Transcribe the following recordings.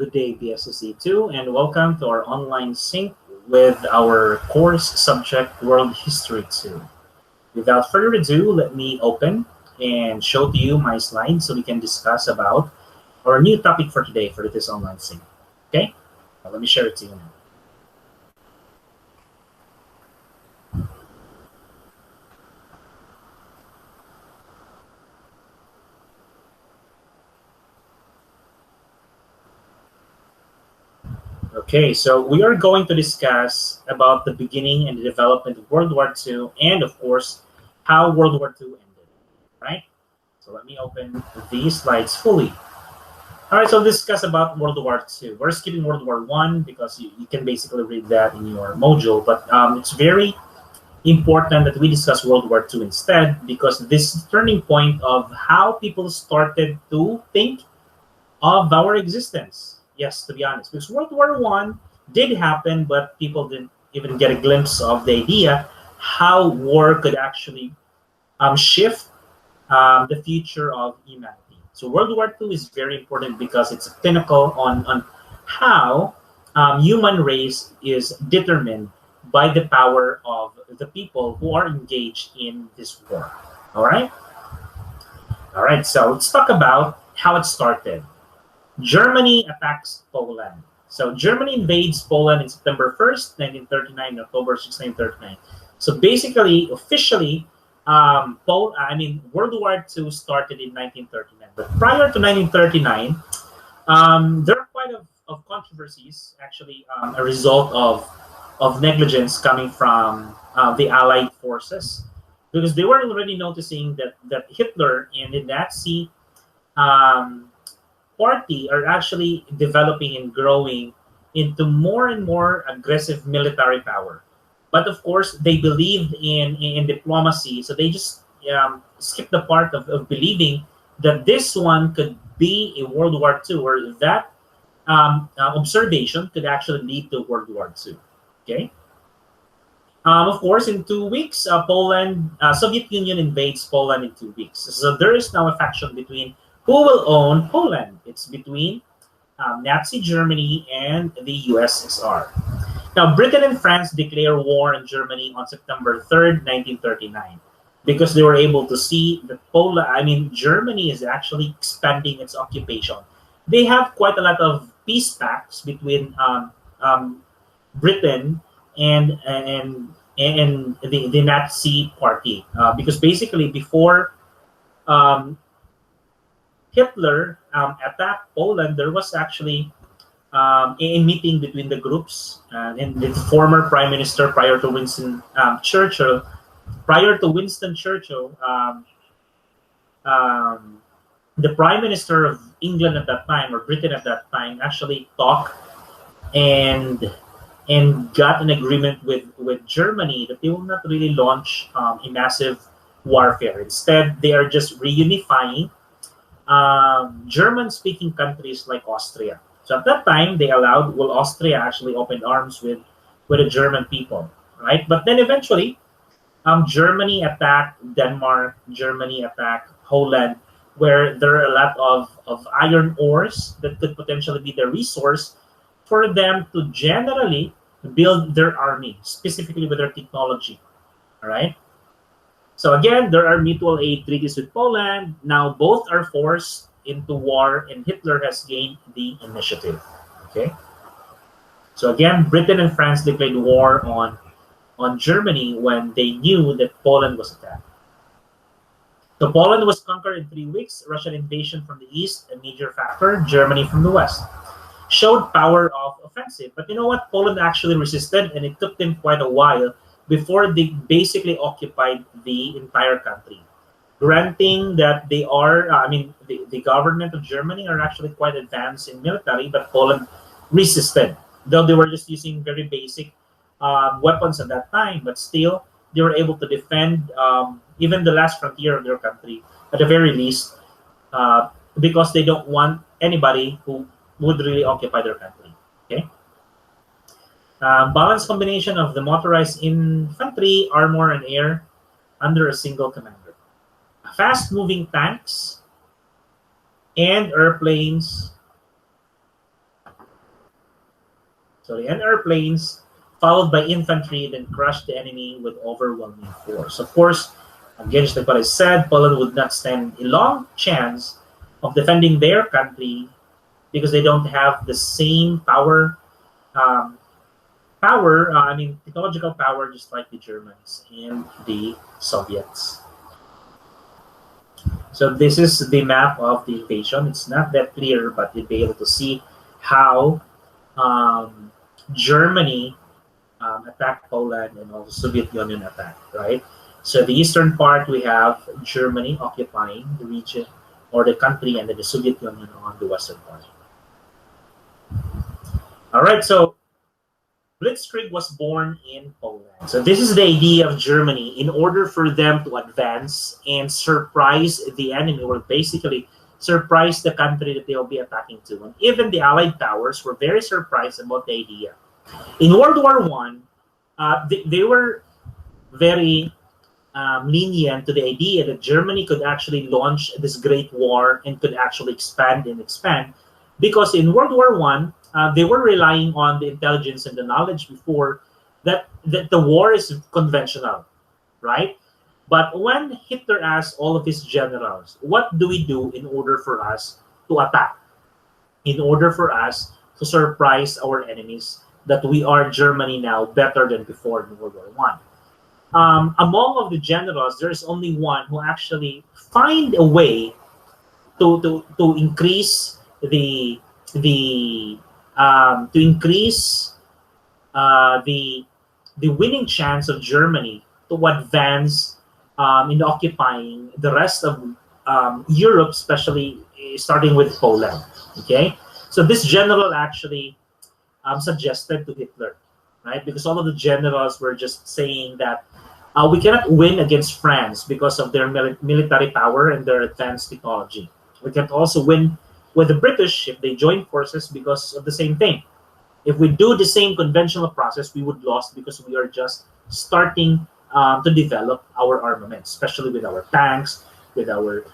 Good day, Bsse2, and welcome to our online sync with our course subject, World History 2. Without further ado, let me open and show to you my slides so we can discuss about our new topic for today for this online sync. Okay, let me share it to you now. Okay, so we are going to discuss about the beginning and the development of World War II and, of course, how World War II ended, right? So let me open these slides fully. All right, so discuss about World War II. We're skipping World War I because you can basically read that in your module, but it's very important that we discuss World War II instead because this is the turning point of how people started to think of our existence. Yes, to be honest, because World War I did happen, but people didn't even get a glimpse of the idea how war could actually shift the future of humanity. So World War II is very important because it's a pinnacle on how human race is determined by the power of the people who are engaged in this war. All right? All right, so let's talk about how it started. Germany attacks Poland. So Germany invades Poland in September 1st, 1939, October 6, 1939. So basically, officially, World War II started in 1939. But prior to 1939, there are quite of controversies, actually, a result of negligence coming from the Allied forces, because they were already noticing that Hitler and the Nazi party are actually developing and growing into more and more aggressive military power. But of course, they believed in diplomacy, so they just skipped the part of believing that this one could be a World War II, or that observation could actually lead to World War II. Okay. Of course, in 2 weeks, Soviet Union invades Poland in 2 weeks. So there is now a faction between who will own Poland. It's between Nazi Germany and the USSR. Now, Britain and France declare war on Germany on September 3rd, 1939, because they were able to see that Germany is actually expanding its occupation. They have quite a lot of peace pacts between Britain and the Nazi party, because basically before Hitler attacked Poland, there was actually a meeting between the groups and the former prime minister prior to Winston Churchill. The prime minister of England at that time, or Britain at that time, actually talked and got an agreement with Germany that they will not really launch a massive warfare. Instead, they are just reunifying German-speaking countries like Austria. So at that time, they allowed, Austria actually opened arms with the German people, right? But then eventually, Germany attacked Denmark, Germany attacked Poland, where there are a lot of iron ores that could potentially be the resource for them to generally build their army, specifically with their technology, all right? So again, there are mutual aid treaties with Poland. Now both are forced into war, and Hitler has gained the initiative. Okay. So again, Britain and France declared war on Germany when they knew that Poland was attacked. So Poland was conquered in 3 weeks. Russian invasion from the east, a major factor. Germany from the west showed power of offensive. But you know what? Poland actually resisted, and it took them quite a while before they basically occupied the entire country. Granting that they are, the government of Germany are actually quite advanced in military, but Poland resisted, though they were just using very basic weapons at that time, but still they were able to defend even the last frontier of their country, at the very least, because they don't want anybody who would really occupy their country. Okay. Balanced combination of the motorized infantry, armor, and air under a single commander. Fast-moving tanks and airplanes sorry, and airplanes, followed by infantry, then crushed the enemy with overwhelming force. Of course, against what I said, Poland would not stand a long chance of defending their country because they don't have the same um, technological power, just like the Germans and the Soviets. So this is the map of the invasion. It's not that clear, but you'll be able to see how Germany attacked Poland and also Soviet Union attacked, right? So the eastern part, we have Germany occupying the region or the country, and then the Soviet Union on the western part. All right, so Blitzkrieg was born in Poland. So this is the idea of Germany in order for them to advance and surprise the enemy, or basically surprise the country that they will be attacking to. And even the Allied powers were very surprised about the idea. In World War One, they were very lenient to the idea that Germany could actually launch this great war and could actually expand and expand, because in World War One, they were relying on the intelligence and the knowledge before that the war is conventional, right? But when Hitler asked all of his generals, what do we do in order for us to attack, in order for us to surprise our enemies, that we are Germany now better than before in World War One? Among of the generals, there is only one who actually find a way to increase the winning chance of Germany to advance in occupying the rest of Europe, especially starting with Poland. Okay, so this general actually suggested to Hitler, right? Because all of the generals were just saying that we cannot win against France because of their military power and their advanced technology. We can also win with the British if they join forces because of the same thing. If we do the same conventional process, we would lose because we are just starting to develop our armament, especially with our tanks, with our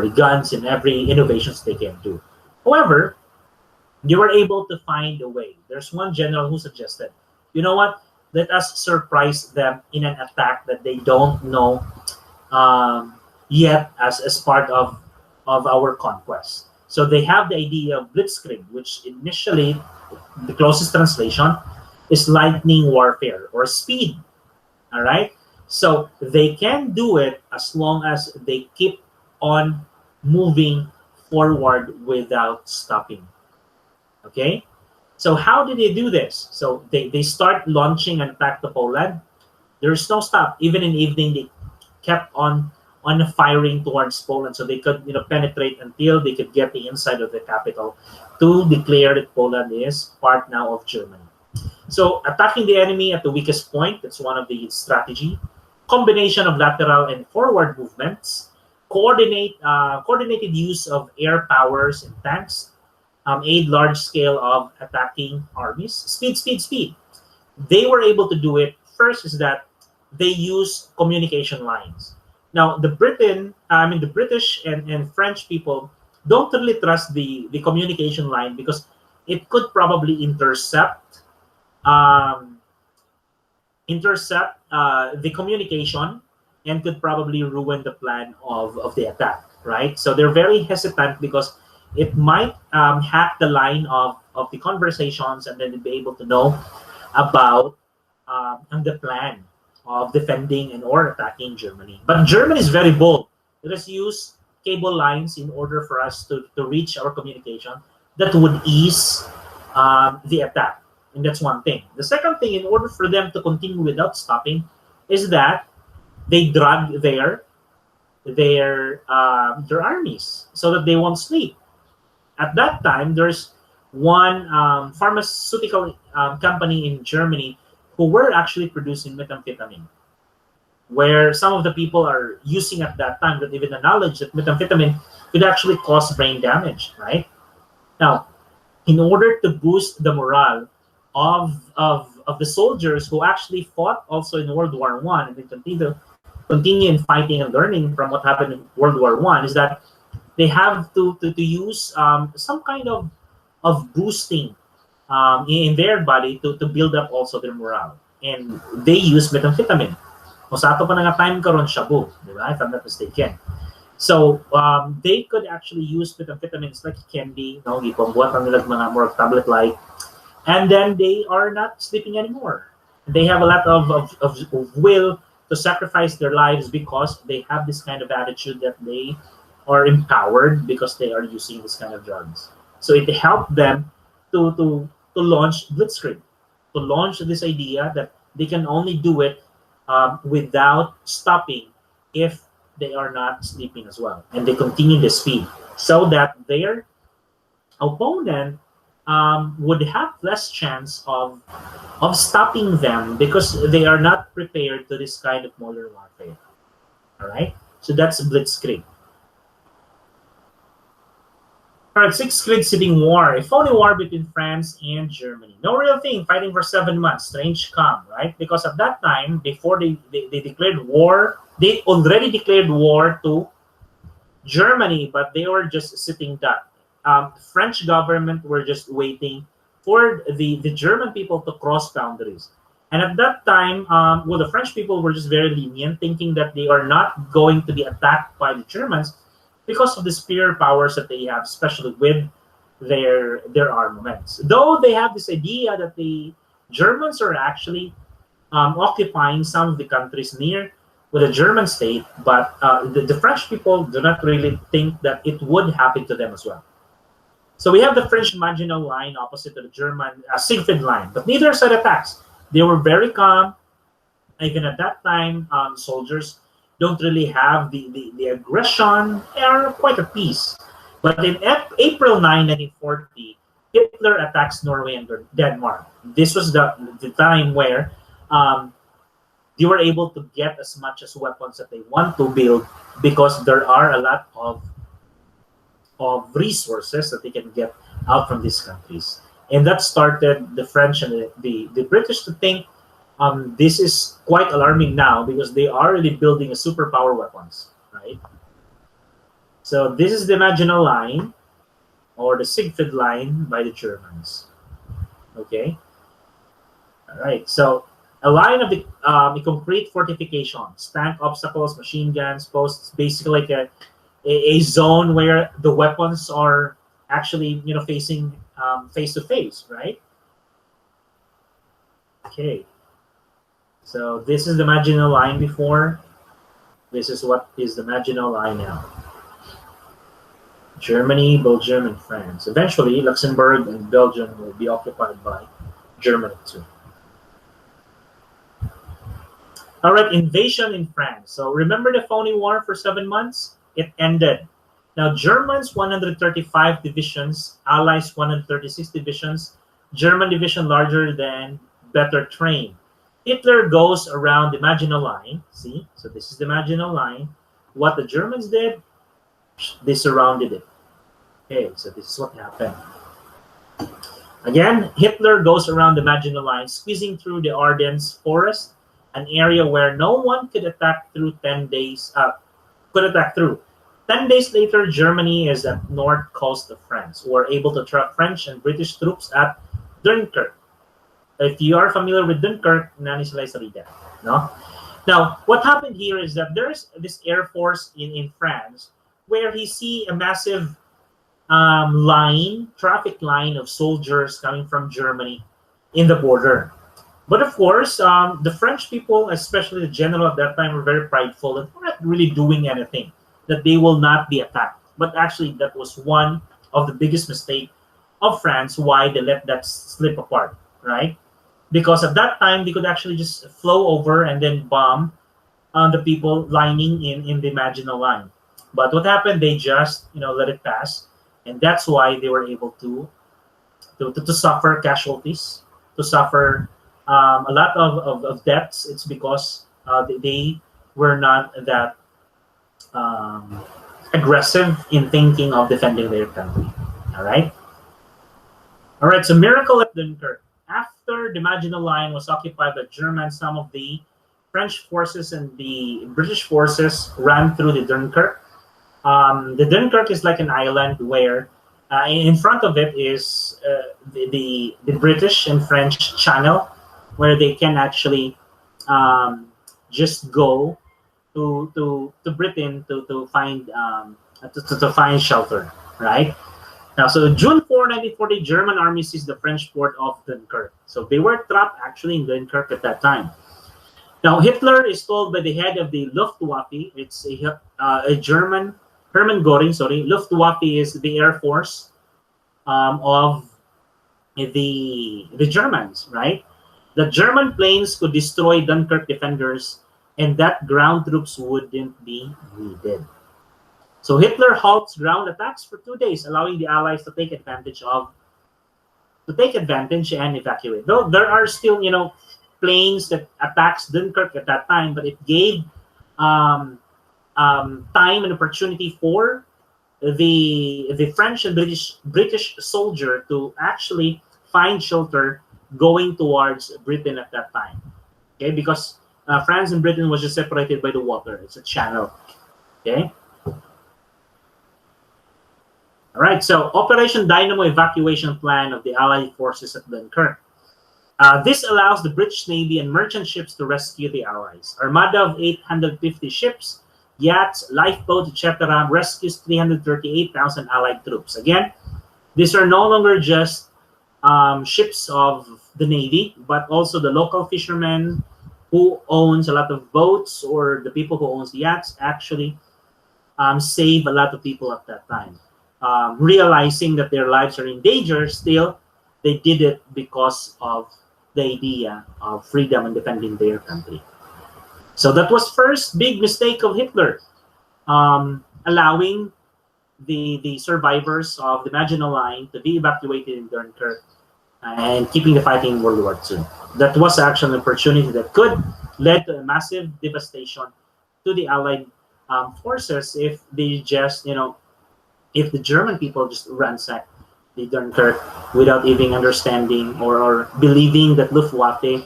guns, and every innovations they can do. However, they were able to find a way. There's one general who suggested, you know what? Let us surprise them in an attack that they don't know yet as part of our conquest. So they have the idea of Blitzkrieg, which initially, the closest translation is lightning warfare or speed. All right. So they can do it as long as they keep on moving forward without stopping. Okay. So how did they do this? So they start launching an attack to Poland. There's no stop. Even in the evening, they kept on firing towards Poland, so they could penetrate until they could get the inside of the capital to declare that Poland is part now of Germany. So attacking the enemy at the weakest point, that's one of the strategy. Combination of lateral and forward movements, coordinated use of air powers and tanks, aid large scale of attacking armies. Speed. They were able to do it. First is that they use communication lines. Now, the British and French people don't really trust the communication line because it could probably intercept the communication and could probably ruin the plan of the attack, right? So they're very hesitant because it might hack the line of the conversations, and then they'll be able to know about the plan of defending and or attacking Germany. But Germany is very bold. Let us use cable lines in order for us to reach our communication that would ease the attack. And that's one thing. The second thing, in order for them to continue without stopping, is that they drag their armies so that they won't sleep. At that time, there's one pharmaceutical company in Germany who were actually producing methamphetamine, where some of the people are using at that time, that even the knowledge that methamphetamine could actually cause brain damage, right? Now, in order to boost the morale of the soldiers who actually fought also in World War One, and they continue in fighting and learning from what happened in World War One, is that they have to use some kind of boosting in their body to build up also their morale. And they use methamphetamine. Kung sa ato pa nga time karon shabu, di ba? If I'm not mistaken. So they could actually use methamphetamines like candy, no, gipambuhat ang nilang mga more tablet-like, and then they are not sleeping anymore. They have a lot of will to sacrifice their lives because they have this kind of attitude that they are empowered because they are using this kind of drugs. So it helped them to launch Blitzkrieg, to launch this idea that they can only do it without stopping if they are not sleeping as well, and they continue the speed so that their opponent would have less chance of stopping them because they are not prepared to this kind of modern warfare. All right, so that's Blitzkrieg. All right, Sixth Great Sitting War, a phony war between France and Germany. No real thing, fighting for 7 months. Strange calm, right? Because at that time, before they declared war, they already declared war to Germany, but they were just sitting duck. French government were just waiting for the German people to cross boundaries. And at that time, well, the French people were just very lenient, thinking that they are not going to be attacked by the Germans because of the superior powers that they have, especially with their armaments. Though they have this idea that the Germans are actually occupying some of the countries near with the German state, but the French people do not really think that it would happen to them as well. So we have the French Maginot Line opposite to the German Siegfried Line, but neither side attacks. They were very calm. Even at that time, soldiers don't really have the aggression. They are quite at peace. But in April 9, 1940, Hitler attacks Norway and Denmark. This was the time where they were able to get as much as weapons that they want to build because there are a lot of resources that they can get out from these countries. And that started the French and the British to think this is quite alarming now because they are really building a superpower weapons, right? So this is the Maginot Line or the Siegfried Line by the Germans. Okay. All right. So a line of the concrete fortifications, tank obstacles, machine guns, posts, basically like a zone where the weapons are actually facing face to face, right? Okay. So this is the Maginot Line before. This is what is the Maginot Line now. Germany, Belgium, and France. Eventually, Luxembourg and Belgium will be occupied by Germany too. All right, invasion in France. So remember the phony war for 7 months? It ended. Now, Germans 135 divisions, Allies 136 divisions, German division larger than, better trained. Hitler goes around the Maginot Line. See, so this is the Maginot Line. What the Germans did, they surrounded it. Okay, so this is what happened. Again, Hitler goes around the Maginot Line, squeezing through the Ardennes forest, an area where no one could attack through 10 days. 10 days later, Germany is at north coast of France, were able to trap French and British troops at Dunkirk. If you are familiar with Dunkirk, nani sila salida, no? Now, what happened here is that there's this air force in France where he see a massive traffic line of soldiers coming from Germany in the border. But of course, the French people, especially the general at that time, were very prideful and were not really doing anything, that they will not be attacked. But actually, that was one of the biggest mistakes of France, why they let that slip apart, right? Because at that time, they could actually just flow over and then bomb the people lining in the Maginot Line. But what happened? They just let it pass, and that's why they were able to suffer casualties, to suffer a lot of deaths. It's because they were not that aggressive in thinking of defending their country. All right. So miracle at Dunkirk. After the Maginot Line was occupied by Germans, some of the French forces and the British forces ran through the Dunkirk. The Dunkirk is like an island where In front of it is the British and French Channel, where they can actually just go to Britain to find to find shelter, right? Now, so June 4, 1940, German army seized the French port of Dunkirk. So they were trapped actually in Dunkirk at that time. Now, Hitler is told by the head of the Luftwaffe, it's a German, Hermann Göring, sorry. Luftwaffe is the air force of the Germans, right? The German planes could destroy Dunkirk defenders and that ground troops wouldn't be needed. So Hitler halts ground attacks for 2 days, allowing the Allies to take advantage and evacuate. Though there are still, planes that attacks Dunkirk at that time, but it gave time and opportunity for the French and British soldier to actually find shelter going towards Britain at that time. Okay, because France and Britain was just separated by the water. It's a channel. Okay. All right. So Operation Dynamo evacuation plan of the Allied forces at Dunkirk. This allows the British Navy and merchant ships to rescue the Allies. Armada of 850 ships, yachts, lifeboats, etc. rescues 338,000 Allied troops. Again, these are no longer just ships of the Navy, but also the local fishermen who owns a lot of boats, or the people who owns the yachts actually save a lot of people at that time. Realizing that their lives are in danger, still they did it because of the idea of freedom and defending their country. So that was first big mistake of Hitler, allowing the survivors of the Maginot Line to be evacuated in Dunkirk and keeping the fighting in World War II. That was actually an opportunity that could lead to a massive devastation to the Allied forces if they just, if the German people just ransacked the Dunkirk without even understanding or believing that Luftwaffe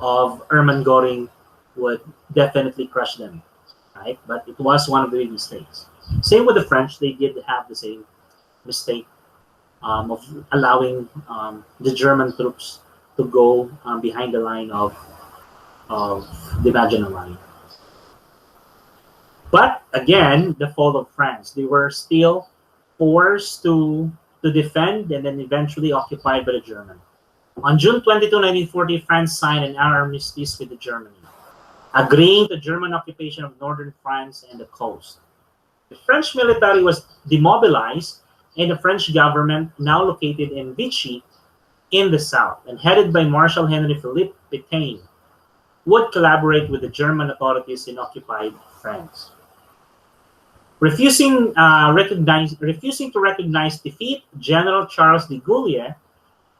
of Hermann Göring would definitely crush them, right? But it was one of the big mistakes. Same with the French; they did have the same mistake of allowing the German troops to go behind the line of the Maginot Line. But again, the fall of France, they were still forced to defend and then eventually occupied by the Germans. On June 22, 1940, France signed an armistice with Germany, agreeing to German occupation of northern France and the coast. The French military was demobilized, and the French government, now located in Vichy in the south and headed by Marshal Henry Philippe Pétain, would collaborate with the German authorities in occupied France. Refusing to recognize defeat, General Charles de Gaulle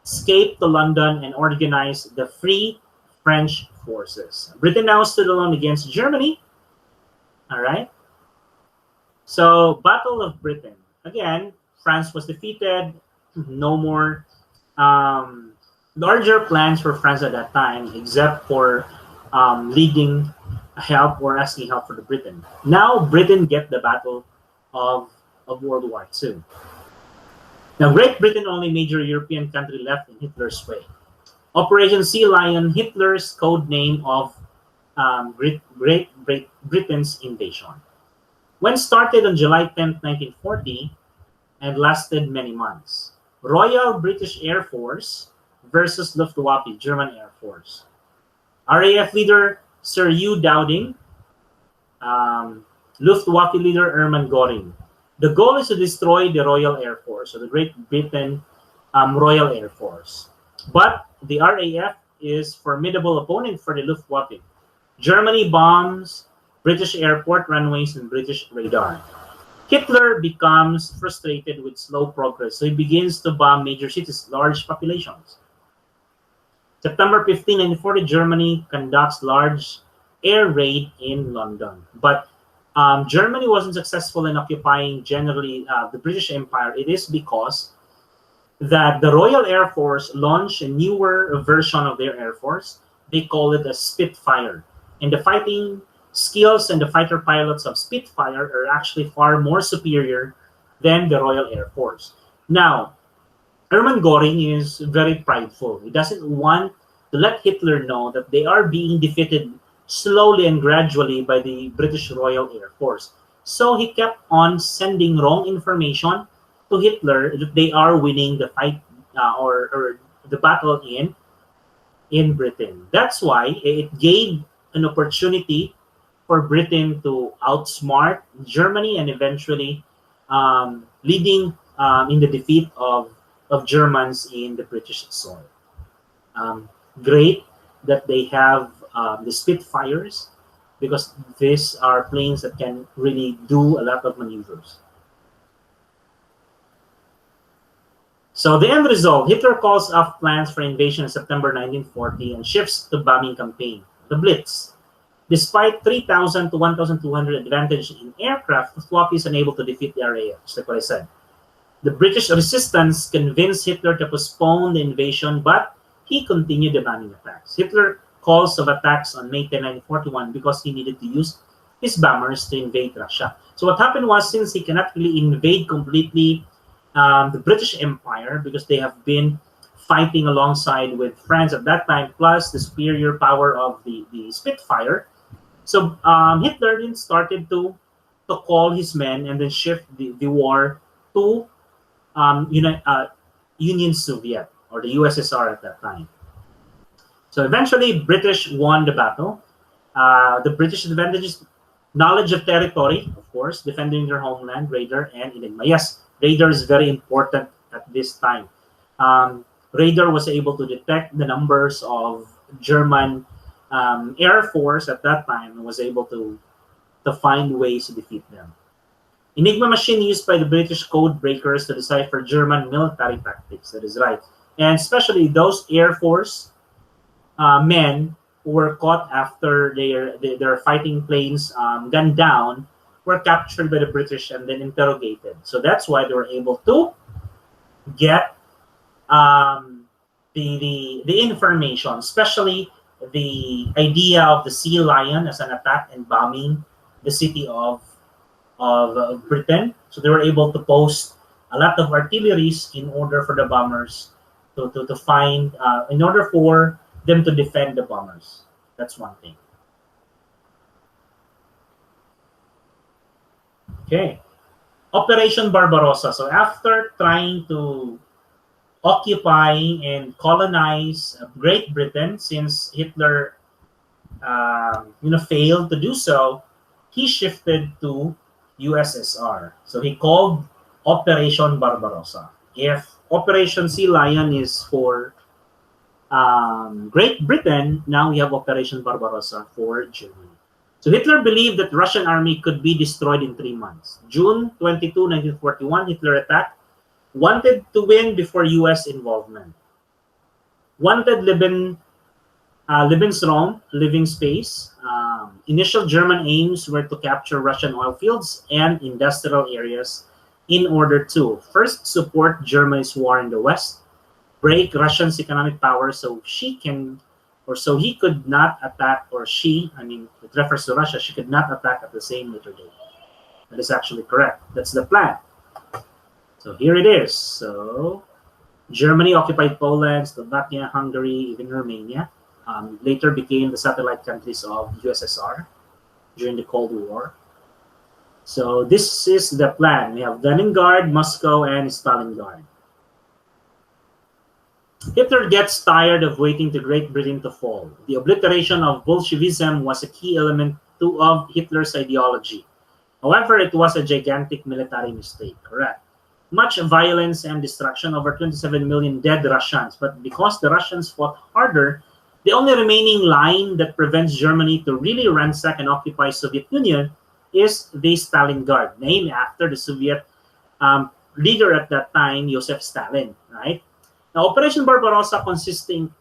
escaped to London and organized the Free French Forces. Britain now stood alone against Germany. All right. So, Battle of Britain. Again, France was defeated. No more larger plans for France at that time, except for leading help or asking help for the Britain. Now Britain get the battle of World War II. Now Great Britain, only major European country left in Hitler's way. Operation Sea Lion, Hitler's code name of Great Britain's invasion. When started on July 10, 1940 and lasted many months. Royal British Air Force versus Luftwaffe, German Air Force. RAF leader Sir Hugh Dowding, Luftwaffe leader Hermann Göring. The goal is to destroy the Royal Air Force, or the Great Britain Royal Air Force. But the RAF is formidable opponent for the Luftwaffe. Germany bombs British airport runways and British radar. Hitler becomes frustrated with slow progress, so he begins to bomb major cities, large populations. September 15, 1940, Germany conducts large air raid in London. But Germany wasn't successful in occupying generally the British Empire. It is because that the Royal Air Force launched a newer version of their Air Force. They call it a Spitfire. And the fighting skills and the fighter pilots of Spitfire are actually far more superior than the Royal Air Force. Now, Hermann Göring is very prideful. He doesn't want to let Hitler know that they are being defeated slowly and gradually by the British Royal Air Force. So he kept on sending wrong information to Hitler that they are winning the fight or the battle in Britain. That's why it gave an opportunity for Britain to outsmart Germany and eventually leading in the defeat of Germans in the British soil. Great that they have the Spitfires, because these are planes that can really do a lot of maneuvers. So the end result, Hitler calls off plans for invasion in September 1940 and shifts to bombing campaign, the Blitz. Despite 3,000 to 1,200 advantage in aircraft, Luftwaffe is unable to defeat the RAF, just like what I said. The British resistance convinced Hitler to postpone the invasion, but he continued the bombing attacks. Hitler calls of attacks on May 10, 1941 because he needed to use his bombers to invade Russia. So what happened was, since he cannot really invade completely the British Empire, because they have been fighting alongside with France at that time, plus the superior power of the Spitfire. So Hitler then started to call his men and then shift the war to Union Soviet, or the USSR at that time. So eventually, British won the battle. The British advantages knowledge of territory, of course, defending their homeland, radar, and enigma. Yes, radar is very important at this time. Radar was able to detect the numbers of German Air Force at that time and was able to find ways to defeat them. Enigma machine used by the British code breakers to decipher German military tactics. That is right. And especially those Air Force men who were caught after their fighting planes gunned down were captured by the British and then interrogated. So that's why they were able to get the information, especially the idea of the Sea Lion as an attack and bombing the city of Britain. So they were able to post a lot of artilleries in order for the bombers to find, in order for them to defend the bombers. That's one thing. Okay. Operation Barbarossa. So after trying to occupy and colonize Great Britain, since Hitler failed to do so, he shifted to USSR. So he called Operation Barbarossa. If Operation Sea Lion is for Great Britain, now we have Operation Barbarossa for Germany. So Hitler believed that the Russian army could be destroyed in 3 months. June 22, 1941, Hitler attacked. Wanted to win before U.S. involvement. Wanted Lebensraum, living space. Initial German aims were to capture Russian oil fields and industrial areas in order to first support Germany's war in the West, break Russia's economic power so he could not attack, or she, it refers to Russia, she could not attack at the same later date. That is actually correct. That's the plan. So here it is. So Germany occupied Poland, Slovakia, Hungary, even Romania. Later became the satellite countries of USSR during the Cold War. So this is the plan. We have Leningrad, Moscow, and Stalingrad. Hitler gets tired of waiting to Great Britain to fall. The obliteration of Bolshevism was a key element of Hitler's ideology. However, it was a gigantic military mistake, correct? Much violence and destruction, over 27 million dead Russians. But because the Russians fought harder, the only remaining line that prevents Germany to really ransack and occupy Soviet Union is the Stalingrad, named after the Soviet leader at that time, Joseph Stalin, right? Now, Operation Barbarossa, consisting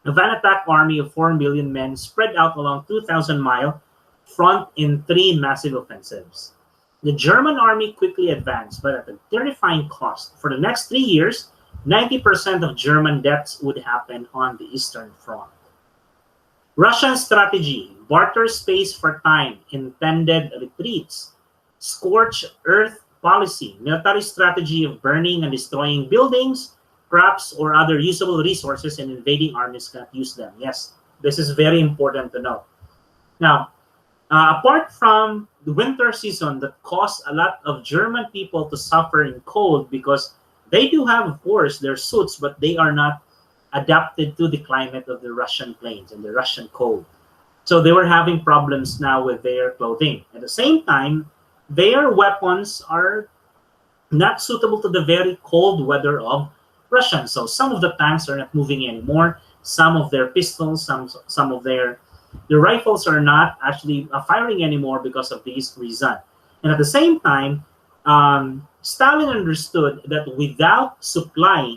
of an attack army of 4 million men spread out along 2,000-mile front in 3 massive offensives. The German army quickly advanced, but at a terrifying cost. For the next 3 years, 90% of German deaths would happen on the Eastern Front. Russian strategy: barter space for time, intended retreats, scorched earth policy, military strategy of burning and destroying buildings, crops, or other usable resources, and invading armies cannot use them. Yes, this is very important to know. Now, apart from the winter season that caused a lot of German people to suffer in cold because they do have, of course, their suits, but they are not adapted to the climate of the Russian plains and the Russian cold. So they were having problems now with their clothing. At the same time, their weapons are not suitable to the very cold weather of Russia. So some of the tanks are not moving anymore. Some of their pistols, some of their rifles are not actually firing anymore because of this reason. And at the same time, Stalin understood that without supply,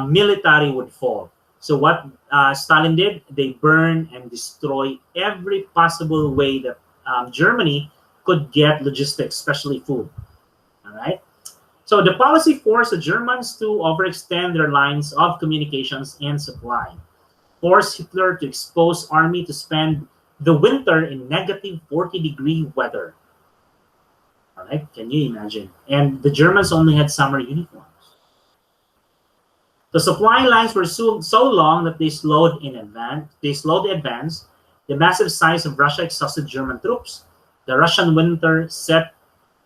military would fall. So what Stalin did, they burned and destroyed every possible way that Germany could get logistics, especially food. All right. So the policy forced the Germans to overextend their lines of communications and supply, forced Hitler to expose army to spend the winter in negative 40-degree weather. All right, can you imagine? And the Germans only had summer uniforms. The supply lines were so long that they slowed the advance. The massive size of Russia exhausted German troops. The Russian winter set,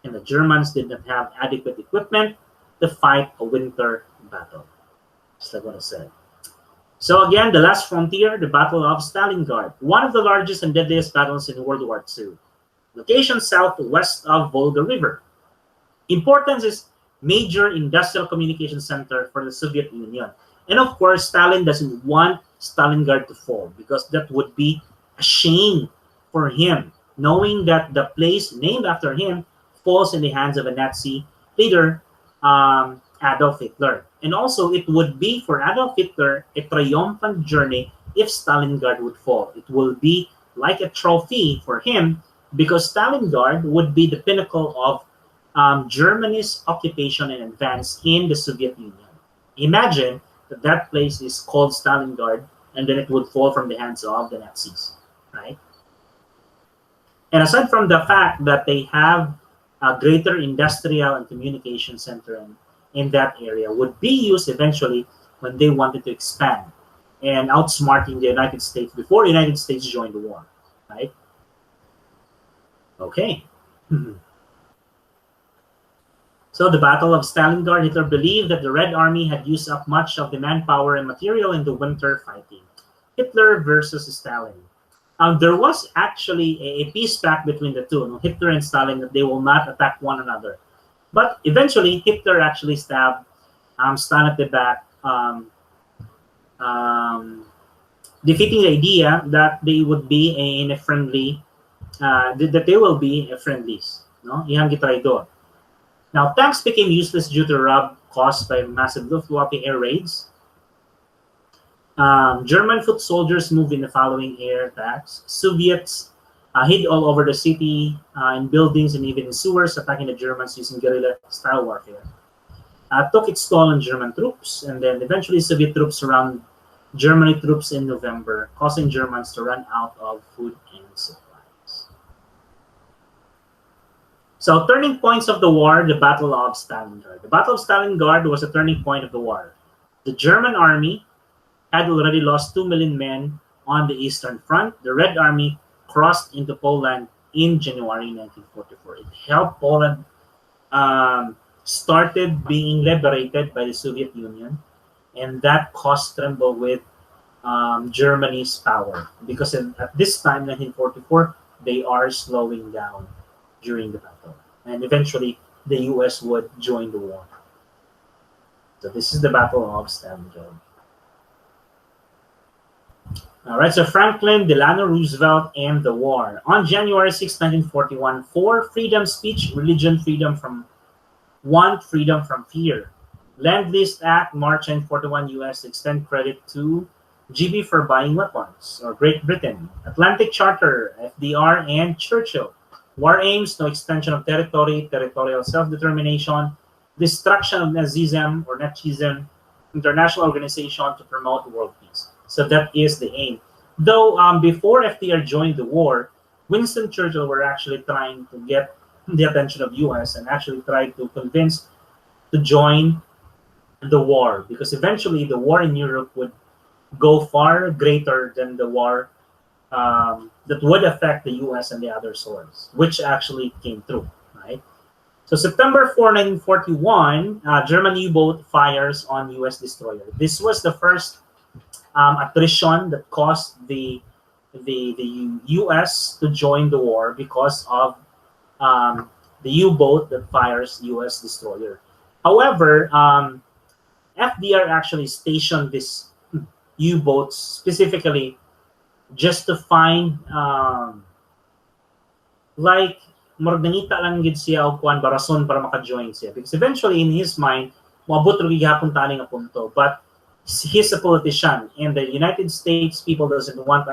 and the Germans did not have adequate equipment to fight a winter battle. Just like what I said. So again, the last frontier, the Battle of Stalingrad, one of the largest and deadliest battles in World War II. Location southwest of Volga River. Importance is major industrial communication center for the Soviet Union. And of course, Stalin doesn't want Stalingrad to fall because that would be a shame for him, knowing that the place named after him falls in the hands of a Nazi leader, Adolf Hitler. And also, it would be for Adolf Hitler a triumphant journey if Stalingrad would fall. It will be like a trophy for him because Stalingrad would be the pinnacle of Germany's occupation and advance in the Soviet Union. Imagine that that place is called Stalingrad and then it would fall from the hands of the Nazis, right? And aside from the fact that they have a greater industrial and communication center in that area would be used eventually when they wanted to expand and outsmarting the United States before the United States joined the war, right? Okay. So the Battle of Stalingrad, Hitler believed that the Red Army had used up much of the manpower and material in the winter fighting. Hitler versus Stalin. There was actually a peace pact between the two, Hitler and Stalin, that they will not attack one another. But eventually, Hitler actually stabbed Stalin at the back, defeating the idea that they would be in a friendly, that they will be friendlies. No, ihang gitraidor. Now, tanks became useless due to rout caused by massive Luftwaffe air raids. German foot soldiers moved in the following air attacks. Soviets hid all over the city, in buildings and even in sewers, attacking the Germans using guerrilla-style warfare. Took its toll on German troops, and then eventually Soviet troops surrounded German troops in November, causing Germans to run out of food and supplies. So, turning points of the war, the Battle of Stalingrad. The Battle of Stalingrad was a turning point of the war. The German army had already lost 2 million men on the Eastern Front. The Red Army crossed into Poland in January 1944. It helped Poland started being liberated by the Soviet Union, and that caused tremble with Germany's power because at this time, 1944, they are slowing down during the battle, and eventually the U.S. would join the war. So this is the Battle of Stalingrad. All right, so Franklin Delano Roosevelt and the war. On January 6, 1941, 4 freedom speech, religion, freedom from want, freedom from fear. Land-Lease Act, March 1941, U.S. to extend credit to GB for buying weapons, or Great Britain. Atlantic Charter, FDR and Churchill. War aims, no extension of territory, territorial self-determination, destruction of Nazism or Nazism, international organization to promote world peace. So that is the aim. Though before FDR joined the war, Winston Churchill were actually trying to get the attention of US and actually tried to convince to join the war, because eventually the war in Europe would go far greater than the war that would affect the US and the other sources, which actually came through, right? So September 4, 1941, German U-boat fires on US destroyer. This was the first attrition that caused the US to join the war because of the U-boat that fires US destroyer. However, FDR actually stationed this U-boats specifically just to find like nangita lang gid siya og kuan ba rason para maka-join siya, because eventually in his mind moabot ra gihapon tani nga punto, but he's a politician and the United States people doesn't want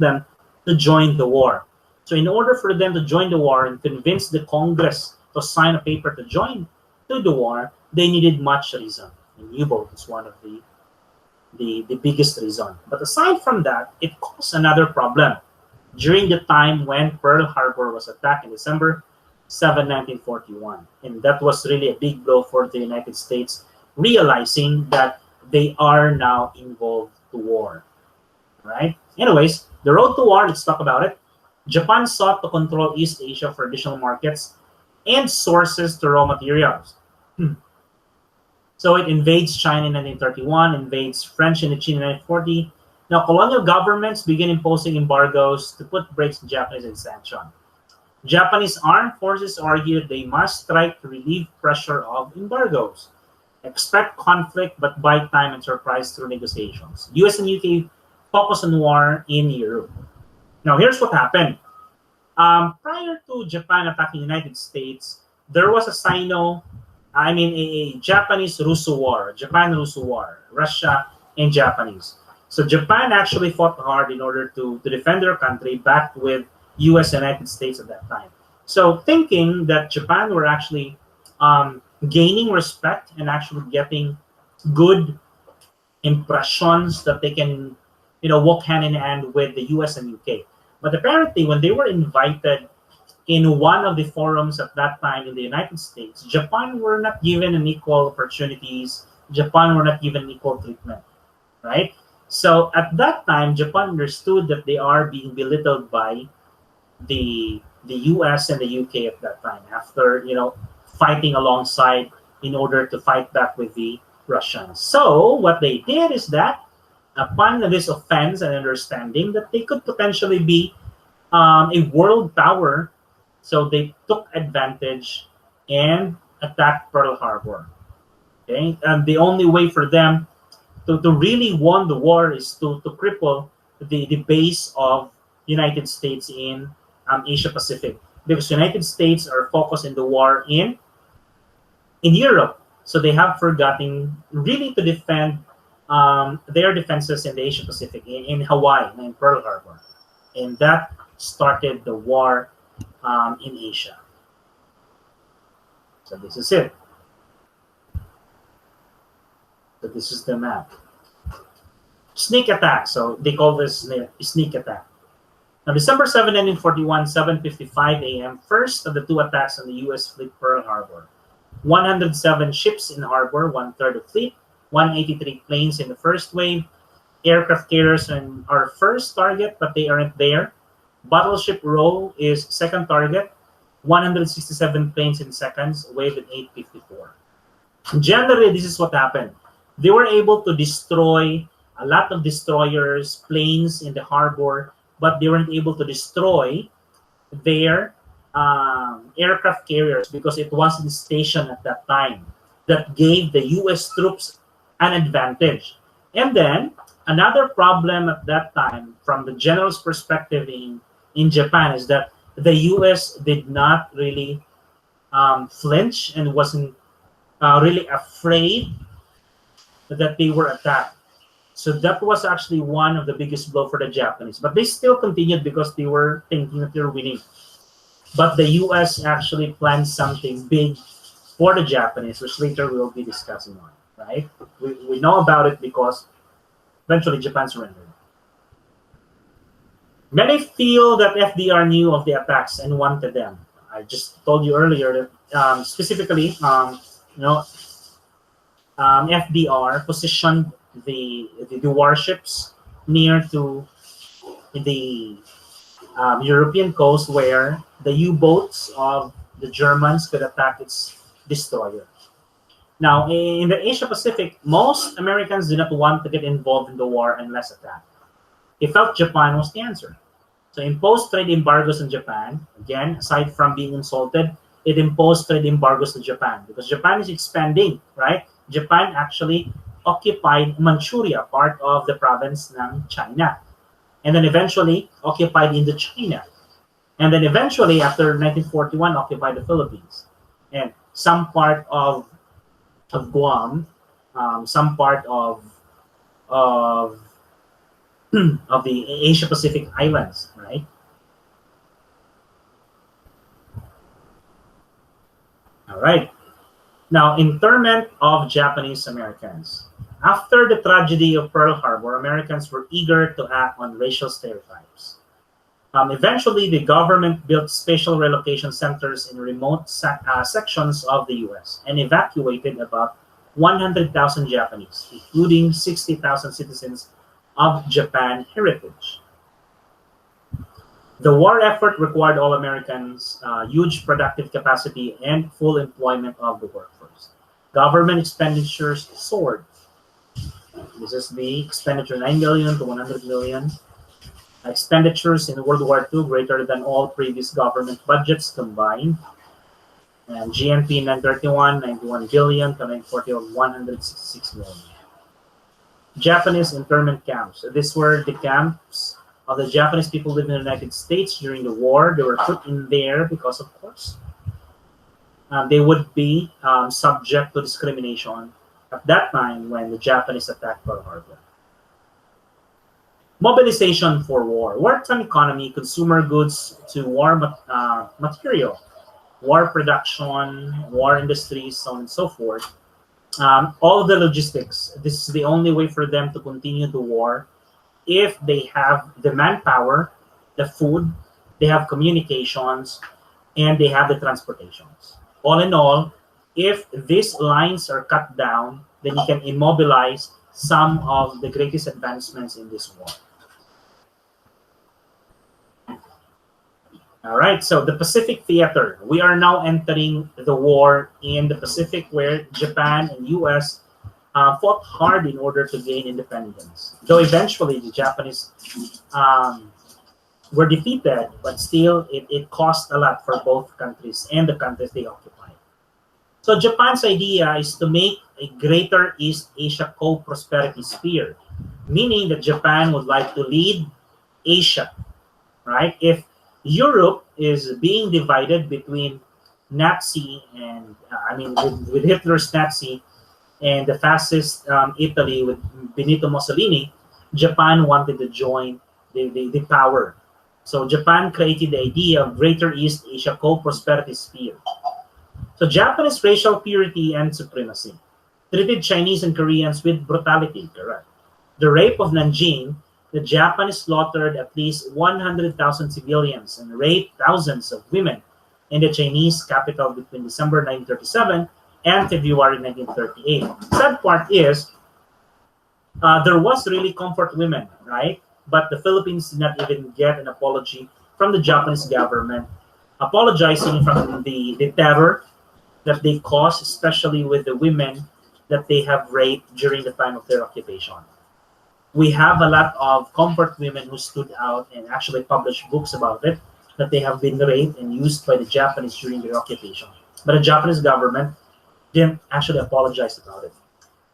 them to join the war. So in order for them to join the war and convince the Congress to sign a paper to join to the war, they needed much reason. And U-boat is one of the biggest reason. But aside from that, it caused another problem during the time when Pearl Harbor was attacked in December 7, 1941. And that was really a big blow for the United States, realizing that they are now involved to war, right? Anyways, the road to war, let's talk about it. Japan sought to control East Asia for additional markets and sources to raw materials. So it invades China in 1931, invades French Indochina in 1940. Now, colonial governments begin imposing embargoes to put brakes on Japanese expansion. Japanese armed forces argued they must strike to relieve pressure of embargoes. Expect conflict, but buy time and surprise through negotiations. US and UK focus on war in Europe. Now, here's what happened. Prior to Japan attacking the United States, there was a Japanese-Russo war, Japan-Russo war, Russia and Japanese. So Japan actually fought hard in order to defend their country, backed with US and United States at that time. So thinking that Japan were actually gaining respect and actually getting good impressions that they can, walk hand in hand with the US and UK. But apparently when they were invited in one of the forums at that time in the United States, Japan were not given an equal opportunities. Japan were not given equal treatment, right? So at that time, Japan understood that they are being belittled by the US and the UK at that time, after fighting alongside in order to fight back with the Russians. So what they did is that upon this offense and understanding that they could potentially be a world power, so they took advantage and attacked Pearl Harbor. Okay, and the only way for them to really win the war is to cripple the base of United States in Asia Pacific, because United States are focused in the war in Europe, so they have forgotten really to defend their defenses in the Asia Pacific, in Hawaii, in Pearl Harbor, and that started the war in Asia. So this is it. So this is the map. Sneak attack. So they call this sneak attack. Now, December 7, 1941, 7:55 a.m., first of the two attacks on the U.S. fleet Pearl Harbor. 107 ships in harbor, one-third of fleet, 183 planes in the first wave. Aircraft carriers are first target, but they aren't there. Battleship Row is second target, 167 planes in seconds, wave at 8:54. Generally, this is what happened. They were able to destroy a lot of destroyers, planes in the harbor, but they weren't able to destroy their aircraft carriers because it wasn't stationed at that time. That gave the U.S. troops an advantage. And then another problem at that time, from the general's perspective in Japan, is that the U.S. did not really flinch and wasn't really afraid that they were attacked. So that was actually one of the biggest blow for the Japanese. But they still continued because they were thinking that they're winning. But the U.S. actually planned something big for the Japanese, which later we'll be discussing on, right? We know about it because eventually Japan surrendered. Many feel that FDR knew of the attacks and wanted them. I just told you earlier that specifically, FDR positioned the warships near to the European coast where the U-boats of the Germans could attack its destroyer. Now, in the Asia Pacific, most Americans did not want to get involved in the war unless attacked. They felt Japan was the answer. So imposed trade embargoes on Japan. Again, aside from being insulted, it imposed trade embargoes to Japan because Japan is expanding, right? Japan actually occupied Manchuria, part of the province ng China. And then eventually occupied Indochina. And then eventually, after 1941, occupied the Philippines. And some part of Guam, some part of the Asia Pacific Islands, right? All right. Now, internment of Japanese Americans. After the tragedy of Pearl Harbor, Americans were eager to act on racial stereotypes. Eventually, the government built special relocation centers in remote sections of the U.S. and evacuated about 100,000 Japanese, including 60,000 citizens of Japan heritage. The war effort required all Americans huge productive capacity and full employment of the workforce. Government expenditures soared. This is the expenditure, 9 million to 100 million. Expenditures in World War II greater than all previous government budgets combined. And GNP in 1931, 91 billion to 1940, 166 million. Japanese internment camps. These were the camps of the Japanese people living in the United States during the war. They were put in there because, of course, they would be subject to discrimination at that time when the Japanese attacked Pearl Harbor. Mobilization for war. Wartime economy, consumer goods to war material, war production, war industries, so on and so forth. All the logistics. This is the only way for them to continue the war if they have the manpower, the food, they have communications, and they have the transportations. All in all, if these lines are cut down, then you can immobilize some of the greatest advancements in this war. All right, so the Pacific Theater. We are now entering the war in the Pacific where Japan and U.S. Fought hard in order to gain independence. Though eventually the Japanese were defeated, but still it cost a lot for both countries and the countries they occupied. So Japan's idea is to make a greater East Asia co-prosperity sphere, meaning that Japan would like to lead Asia, right? If Europe is being divided between Nazi and, with Hitler's Nazi and the fascist Italy with Benito Mussolini, Japan wanted to join the power. So Japan created the idea of Greater East Asia co-prosperity sphere. So Japanese racial purity and supremacy treated Chinese and Koreans with brutality, correct? The rape of Nanjing, the Japanese slaughtered at least 100,000 civilians and raped thousands of women in the Chinese capital between December 1937 and February 1938. Sad part is, there was really comfort women, right? But the Philippines did not even get an apology from the Japanese government, apologizing from the terror that they caused, especially with the women that they have raped during the time of their occupation. We have a lot of comfort women who stood out and actually published books about it, that they have been raped and used by the Japanese during their occupation. But the Japanese government didn't actually apologize about it.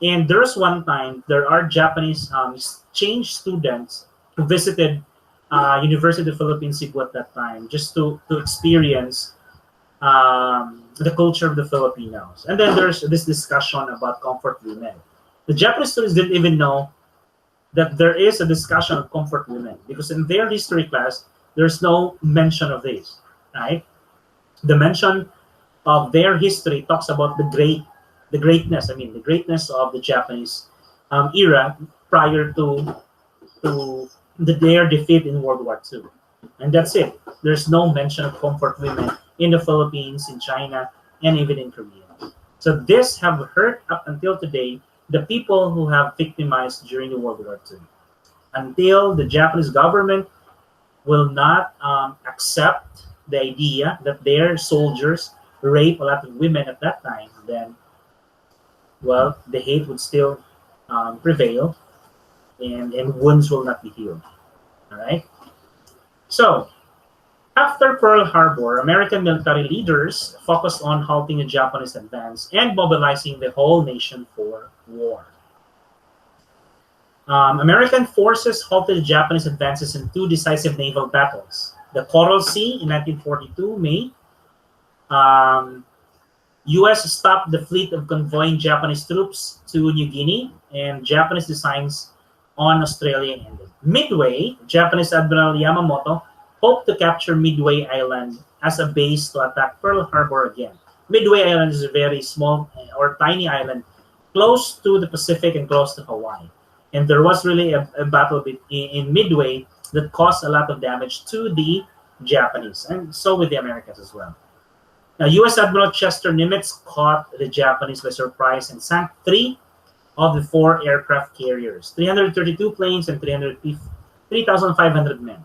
And there's one time, there are Japanese exchange students who visited University of Philippines Cebu at that time, just to experience the culture of the Filipinos. And then there's this discussion about comfort women. The Japanese students didn't even know that there is a discussion of comfort women, because in their history class, there's no mention of this, right? The mention of their history talks about the greatness of the Japanese era prior to their defeat in World War II. And that's it. There's no mention of comfort women in the Philippines, in China, and even in Korea. So this have hurt up until today the people who have victimized during the World War II. Until the Japanese government will not accept the idea that their soldiers rape a lot of women at that time, then, well, the hate would still prevail, and wounds will not be healed. All right. So after Pearl Harbor, American military leaders focused on halting the Japanese advance and mobilizing the whole nation for war. American forces halted the Japanese advances in two decisive naval battles. The Coral Sea in 1942, May. U.S. stopped the fleet of convoying Japanese troops to New Guinea, and Japanese designs on Australia ended. Midway, Japanese Admiral Yamamoto hoped to capture Midway Island as a base to attack Pearl Harbor again. Midway Island is a very small or tiny island close to the Pacific and close to Hawaii. And there was really a battle in Midway that caused a lot of damage to the Japanese, and so with the Americans as well. Now, U.S. Admiral Chester Nimitz caught the Japanese by surprise and sank 3 of the 4 aircraft carriers, 332 planes and 3,500 men.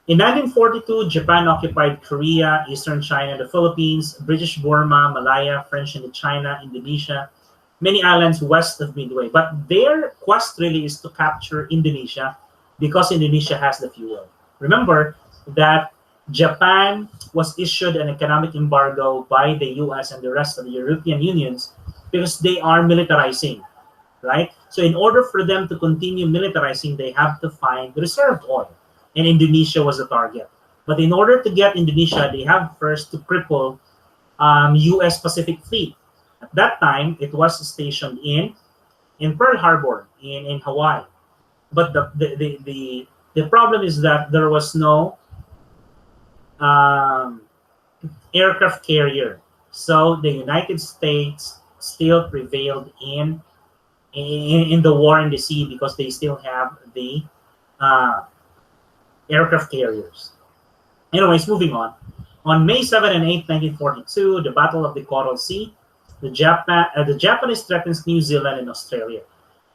In 1942, Japan occupied Korea, Eastern China, the Philippines, British Burma, Malaya, French Indochina, Indonesia, many islands west of Midway. But their quest really is to capture Indonesia because Indonesia has the fuel. Remember that Japan was issued an economic embargo by the US and the rest of the European unions because they are militarizing, right? So in order for them to continue militarizing, they have to find reserve oil. And Indonesia was the target. But in order to get Indonesia, they have first to cripple U.S. Pacific Fleet. At that time, it was stationed in Pearl Harbor in Hawaii. But the problem is that there was no aircraft carrier. So the United States still prevailed in the war in the sea because they still have the aircraft carriers. Anyways, moving on. On May 7 and 8, 1942, the Battle of the Coral Sea, the Japanese threatens New Zealand and Australia,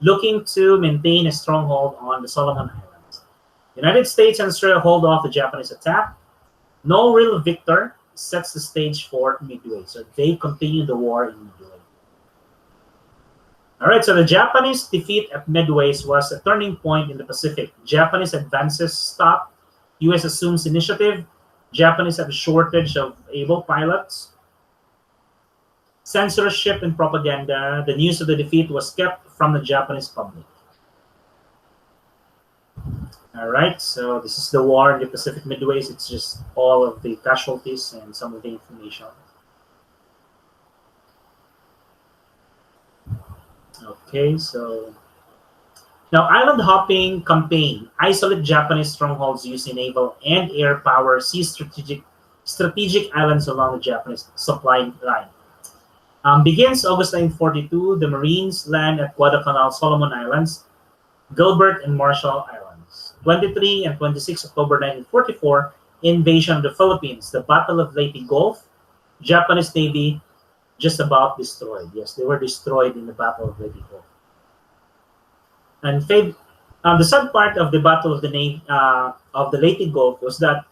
looking to maintain a stronghold on the Solomon Islands. The United States and Australia hold off the Japanese attack. No real victor sets the stage for Midway, so they continue the war in Midway. All right, so the Japanese defeat at Midway was a turning point in the Pacific. Japanese advances stopped. U.S. assumes initiative. Japanese have a shortage of able pilots. Censorship and propaganda. The news of the defeat was kept from the Japanese public. All right, so this is the war in the Pacific Midways. It's just all of the casualties and some of the information. Okay, so now island hopping campaign. Isolate Japanese strongholds using naval and air power. Seize strategic islands along the Japanese supply line. Begins August 1942. The Marines land at Guadalcanal, Solomon Islands, Gilbert, and Marshall Islands. 23 and 26 October 1944. Invasion of the Philippines. The Battle of Leyte Gulf. Japanese Navy just about destroyed. Yes, they were destroyed in the Battle of Leyte Gulf. And the sad part of the Battle of the Leyte Gulf was that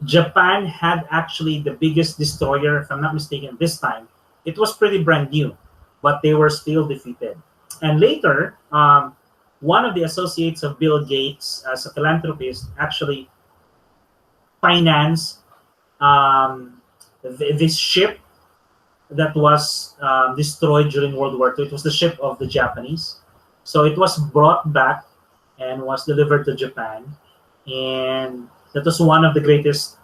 Japan had actually the biggest destroyer, if I'm not mistaken, this time. It was pretty brand new, but they were still defeated. And later, one of the associates of Bill Gates, as a philanthropist, actually financed this ship that was destroyed during World War II. It was the ship of the Japanese. So it was brought back and was delivered to Japan. And that was one of the greatest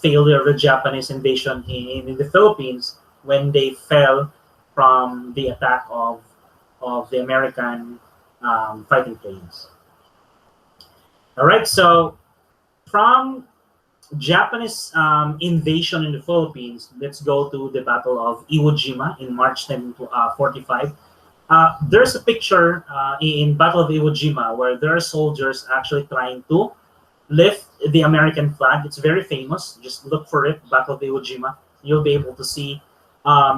failure of the Japanese invasion in the Philippines when they fell from the attack of the American fighting planes. All right, so from Japanese invasion in the Philippines, let's go to the Battle of Iwo Jima in March 1945. There's a picture in Battle of Iwo Jima where there are soldiers actually trying to lift the American flag. It's very famous. Just look for it, Battle of Iwo Jima. You'll be able to see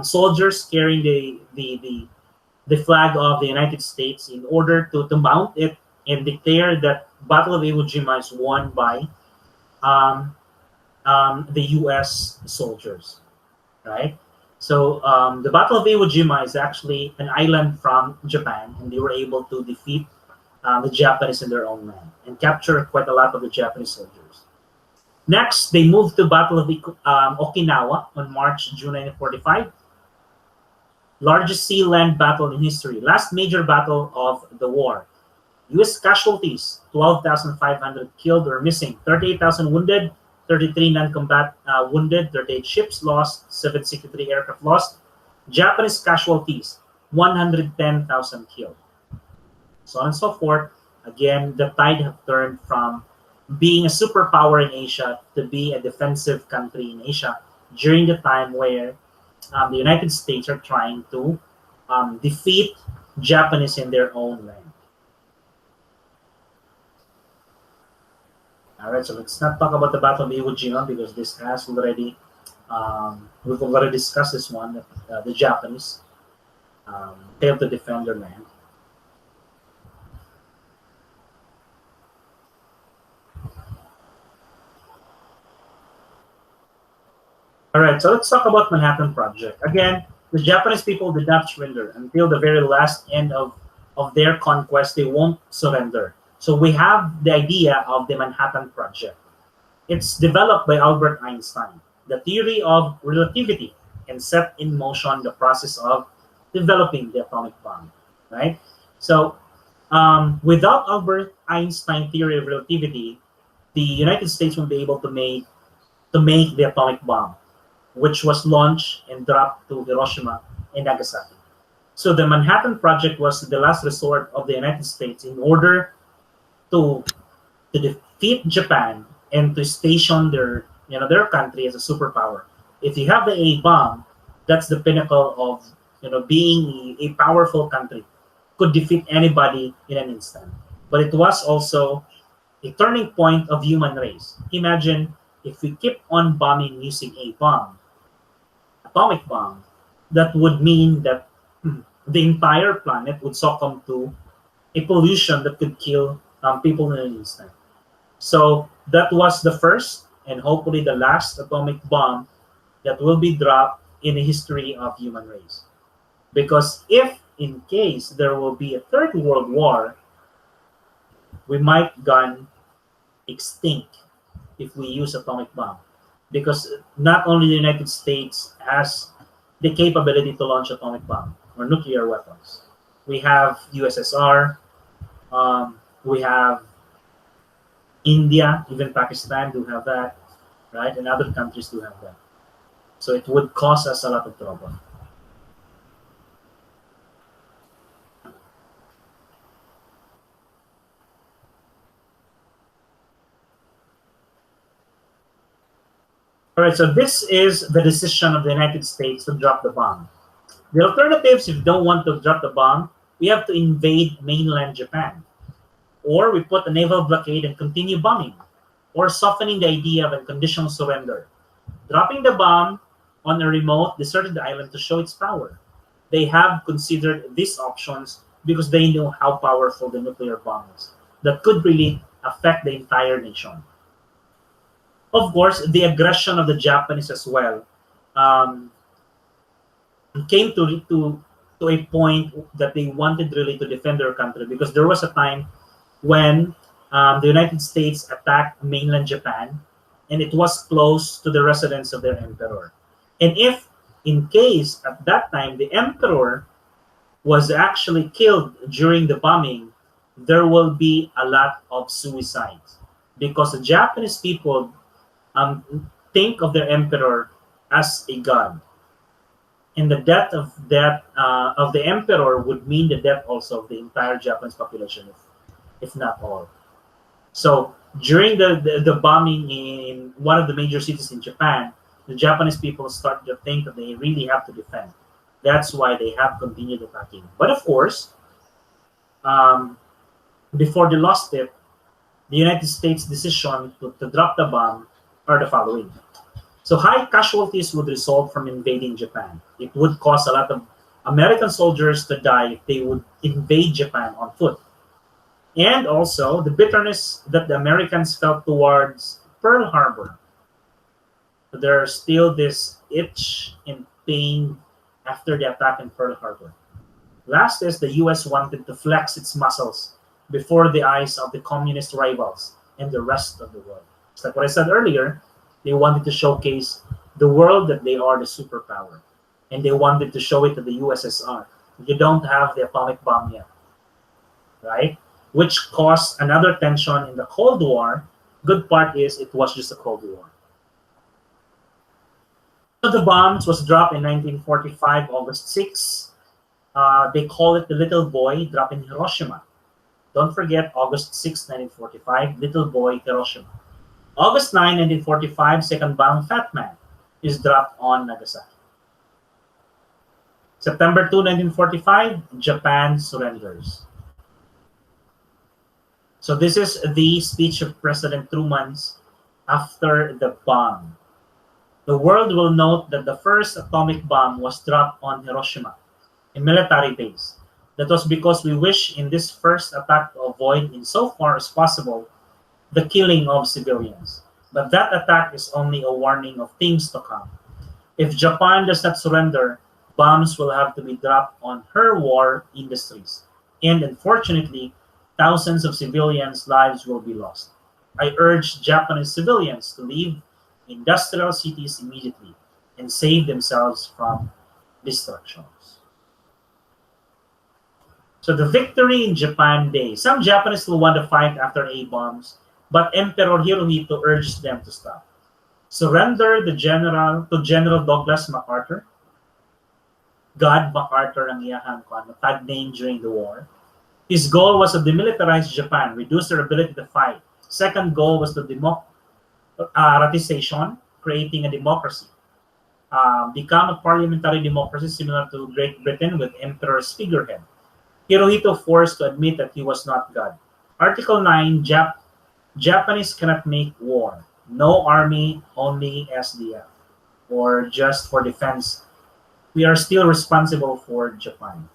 soldiers carrying the flag of the United States in order to mount it and declare that Battle of Iwo Jima is won by um, the U.S. soldiers, right? So the Battle of Iwo Jima is actually an island from Japan, and they were able to defeat the Japanese in their own land and capture quite a lot of the Japanese soldiers. Next, they moved to Battle of Okinawa on June 1945. Largest sea land battle in history. Last major battle of the war. U.S. casualties, 12,500 killed or missing, 38,000 wounded, 33 non-combat wounded, 38 ships lost, 763 aircraft lost. Japanese casualties, 110,000 killed. So on and so forth. Again, the tide have turned from being a superpower in Asia to be a defensive country in Asia during the time where the United States are trying to defeat Japanese in their own land. All right, so let's not talk about the Battle of Iwo Jima because this has already, we've already discussed this one, the Japanese failed to defend their land. All right, so let's talk about Manhattan Project. Again, the Japanese people did not surrender until the very last end of their conquest. They won't surrender. So we have the idea of the Manhattan Project. It's developed by Albert Einstein, the theory of relativity, and set in motion the process of developing the atomic bomb, right? So without Albert Einstein theory of relativity, the United States won't be able to make the atomic bomb, which was launched and dropped to Hiroshima and Nagasaki. So the Manhattan Project was the last resort of the United States in order to defeat Japan and to station their country as a superpower. If you have the A bomb, that's the pinnacle of being a powerful country, could defeat anybody in an instant. But it was also a turning point of human race. Imagine if we keep on bombing using a bomb, atomic bomb, that would mean that the entire planet would succumb to a pollution that could kill people in an instant. So that was the first and hopefully the last atomic bomb that will be dropped in the history of human race. Because if in case there will be a third world war, we might gone extinct if we use atomic bomb. Because not only the United States has the capability to launch atomic bomb or nuclear weapons. We have USSR, we have India, even Pakistan do have that, right? And other countries do have that. So it would cause us a lot of trouble. All right, so this is the decision of the United States to drop the bomb. The alternatives, if you don't want to drop the bomb, we have to invade mainland Japan. Or we put a naval blockade and continue bombing, or softening the idea of unconditional surrender. Dropping the bomb on a remote, deserted island to show its power. They have considered these options because they know how powerful the nuclear bomb is that could really affect the entire nation. Of course, the aggression of the Japanese as well came to a point that they wanted really to defend their country, because there was a time when the United States attacked mainland Japan, and it was close to the residence of their emperor. And if, in case at that time, the emperor was actually killed during the bombing, there will be a lot of suicides, because the Japanese people think of their emperor as a god. And the death of the emperor would mean the death also of the entire Japanese population, if not all. So during the bombing in one of the major cities in Japan, the Japanese people start to think that they really have to defend. That's why they have continued attacking. But of course, before they lost it, the United States' decision to drop the bomb are the following. So high casualties would result from invading Japan. It would cause a lot of American soldiers to die if they would invade Japan on foot. And also the bitterness that the Americans felt towards Pearl Harbor. There's still this itch and pain after the attack in Pearl Harbor. Last is the US wanted to flex its muscles before the eyes of the communist rivals and the rest of the world. It's like what I said earlier, they wanted to showcase the world that they are the superpower. And they wanted to show it to the USSR. You don't have the atomic bomb yet, right? Which caused another tension in the Cold War. Good part is it was just a Cold War. So the bombs was dropped in 1945, August 6. They call it the little boy dropped in Hiroshima. Don't forget August 6, 1945, little boy Hiroshima. August 9, 1945, second bomb, Fat Man, is dropped on Nagasaki. September 2, 1945, Japan surrenders. So this is the speech of President Truman's after the bomb. The world will note that the first atomic bomb was dropped on Hiroshima, a military base. That was because we wish in this first attack to avoid, insofar as possible, the killing of civilians. But that attack is only a warning of things to come. If Japan does not surrender, bombs will have to be dropped on her war industries. And unfortunately, thousands of civilians' lives will be lost. I urge Japanese civilians to leave industrial cities immediately and save themselves from destructions. So the victory in Japan Day. Some Japanese will want to fight after A-bombs, but Emperor Hirohito urged them to stop. Surrender the general to General Douglas MacArthur. God MacArthur ang iyahang tag name during the war. His goal was to demilitarize Japan, reduce their ability to fight. Second goal was to democratization, creating a democracy. Become a parliamentary democracy similar to Great Britain with emperor's figurehead. Hirohito forced to admit that he was not God. Article 9, Japanese cannot make war. No army, only SDF, or just for defense. We are still responsible for Japan.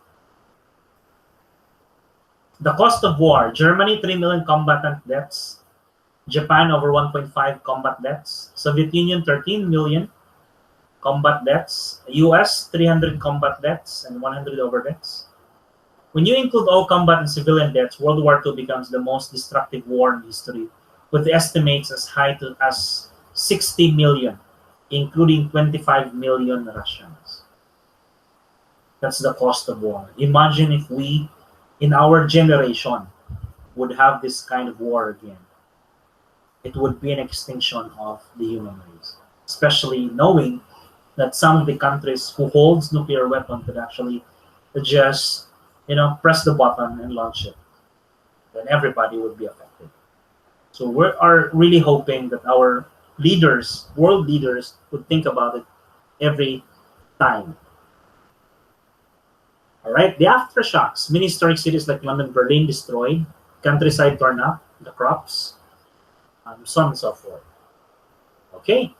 The cost of war. Germany, 3 million combatant deaths. Japan, over 1.5 combat deaths. Soviet Union, 13 million combat deaths. US, 300 combat deaths and 100 over deaths. When you include all combat and civilian deaths, World War II becomes the most destructive war in history, with estimates as high as 60 million, including 25 million Russians. That's the cost of war. Imagine if we, in our generation, would have this kind of war again. It would be an extinction of the human race, especially knowing that some of the countries who holds nuclear weapons could actually just, press the button and launch it. Then everybody would be affected. So we are really hoping that our leaders, world leaders, would think about it every time. All right, the aftershocks. Many historic cities like London, Berlin destroyed, countryside torn up, the crops, so on and so forth. Okay,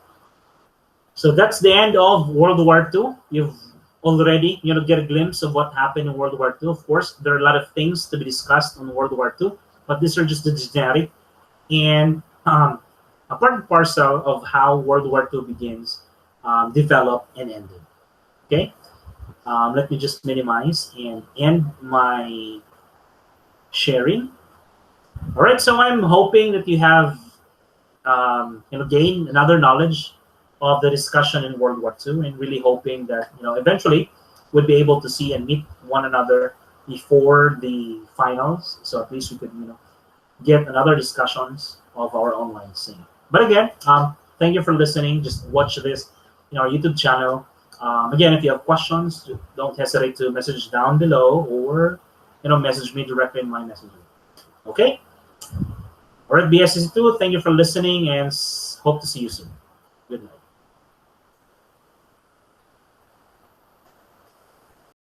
so that's the end of World War II. You've already, get a glimpse of what happened in World War II. Of course, there are a lot of things to be discussed on World War II, but these are just the generic and a part and parcel of how World War II begins, developed, and ended. Okay. Let me just minimize and end my sharing. All right, so I'm hoping that you have gained another knowledge of the discussion in World War II, and really hoping that eventually we'll be able to see and meet one another before the finals. So at least we could get another discussions of our online scene. But again, thank you for listening. Just watch this in our YouTube channel. Again, if you have questions, don't hesitate to message down below, or message me directly in my messaging. Okay. All right, Bsse 2, thank you for listening, and hope to see you soon.